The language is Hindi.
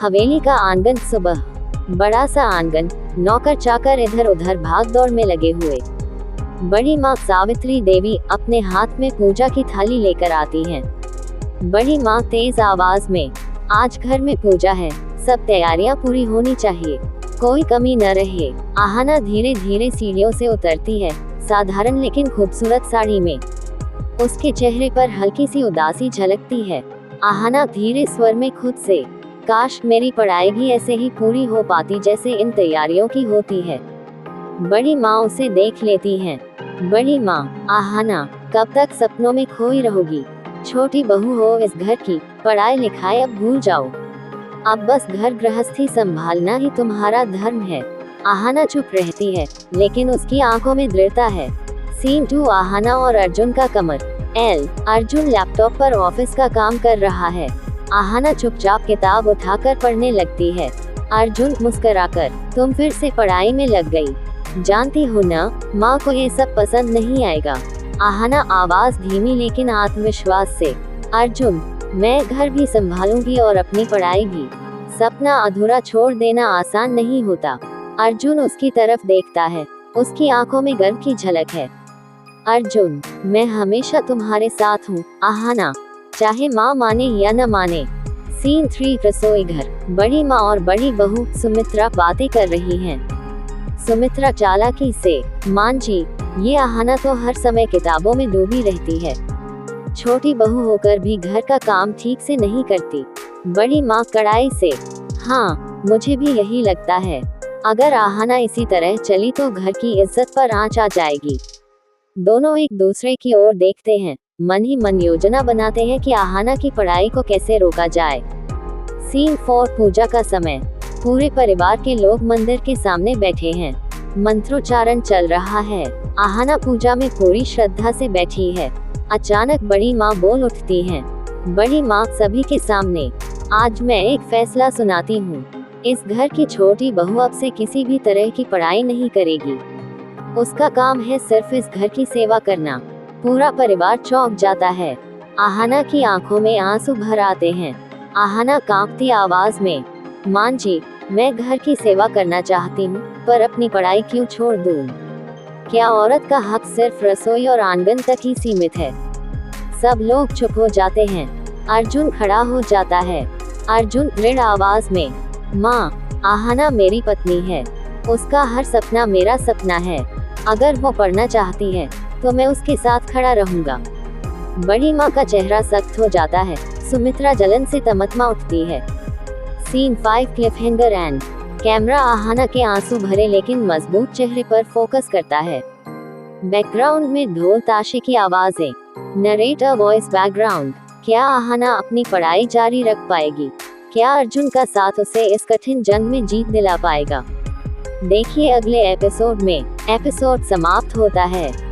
हवेली का आंगन सुबह। बड़ा सा आंगन, नौकर चाकर इधर उधर भाग दौड़ में लगे हुए। बड़ी माँ सावित्री देवी अपने हाथ में पूजा की थाली लेकर आती हैं। बड़ी माँ तेज आवाज में, आज घर में पूजा है, सब तैयारियां पूरी होनी चाहिए, कोई कमी न रहे। आहाना धीरे धीरे सीढ़ियों से उतरती है, साधारण लेकिन खूबसूरत साड़ी में। उसके चेहरे पर हल्की सी उदासी झलकती है। आहाना धीरे स्वर में खुद से, काश मेरी पढ़ाई भी ऐसे ही पूरी हो पाती जैसे इन तैयारियों की होती है। बड़ी माँ उसे देख लेती हैं। बड़ी माँ, आहाना, कब तक सपनों में खोई रहोगी? छोटी बहू हो इस घर की, पढ़ाई लिखाई अब भूल जाओ, अब बस घर गृहस्थी संभालना ही तुम्हारा धर्म है। आहाना चुप रहती है, लेकिन उसकी आंखों में दृढ़ता है। सीन 2। आहाना और अर्जुन का कमर। अर्जुन लैपटॉप पर ऑफिस का काम कर रहा है। आहाना चुपचाप किताब उठाकर पढ़ने लगती है। अर्जुन मुस्कुराकर, तुम फिर से पढ़ाई में लग गई, जानती हो ना, माँ को ये सब पसंद नहीं आएगा। आहाना आवाज धीमी लेकिन आत्मविश्वास से, अर्जुन, मैं घर भी संभालूंगी और अपनी पढ़ाई भी। सपना अधूरा छोड़ देना आसान नहीं होता। अर्जुन उसकी तरफ देखता है, उसकी आंखों में गर्व की झलक है। अर्जुन, मैं हमेशा तुम्हारे साथ हूँ आहाना, चाहे माँ माने या न माने। सीन 3। रसोई घर। बड़ी माँ और बड़ी बहू सुमित्रा बातें कर रही हैं। सुमित्रा चालाकी से, मां जी, ये आहाना तो हर समय किताबों में डूबी रहती है, छोटी बहू होकर भी घर का काम ठीक से नहीं करती। बड़ी माँ कड़ाई से, हाँ, मुझे भी यही लगता है, अगर आहाना इसी तरह चली तो घर की इज्जत पर आंच आ जाएगी। दोनों एक दूसरे की ओर देखते हैं, मन ही मन योजना बनाते हैं कि आहाना की पढ़ाई को कैसे रोका जाए। सीन 4। पूजा का समय। पूरे परिवार के लोग मंदिर के सामने बैठे हैं, मंत्रोच्चारण चल रहा है। आहाना पूजा में पूरी श्रद्धा से बैठी है। अचानक बड़ी माँ बोल उठती हैं। बड़ी माँ सभी के सामने, आज मैं एक फैसला सुनाती हूँ, इस घर की छोटी बहू अब से किसी भी तरह की पढ़ाई नहीं करेगी, उसका काम है सिर्फ इस घर की सेवा करना। पूरा परिवार चौंक जाता है। आहाना की आंखों में आंसू भर आते हैं। आहाना कांपती आवाज में, मां जी, मैं घर की सेवा करना चाहती हूँ, पर अपनी पढ़ाई क्यों छोड़ दूँ? क्या औरत का हक सिर्फ रसोई और आंगन तक ही सीमित है? सब लोग चुप हो जाते हैं। अर्जुन खड़ा हो जाता है। अर्जुन दृढ़ आवाज में, माँ, आहाना मेरी पत्नी है, उसका हर सपना मेरा सपना है, अगर वो पढ़ना चाहती है तो मैं उसके साथ खड़ा रहूंगा। बड़ी माँ का चेहरा सख्त हो जाता है। सुमित्रा जलन से तमतमा उठती है। सीन 5। क्लिफहैंगर एंड। कैमरा आहाना के आंसू भरे लेकिन मजबूत चेहरे पर फोकस करता है। बैकग्राउंड में ढोल ताशे की आवाजें। Narrator voice background. क्या आहाना अपनी पढ़ाई जारी रख पाएगी? क्या अर्जुन का साथ उसे इस कठिन जंग में जीत दिला पाएगा? देखिए अगले एपिसोड में। एपिसोड समाप्त होता है।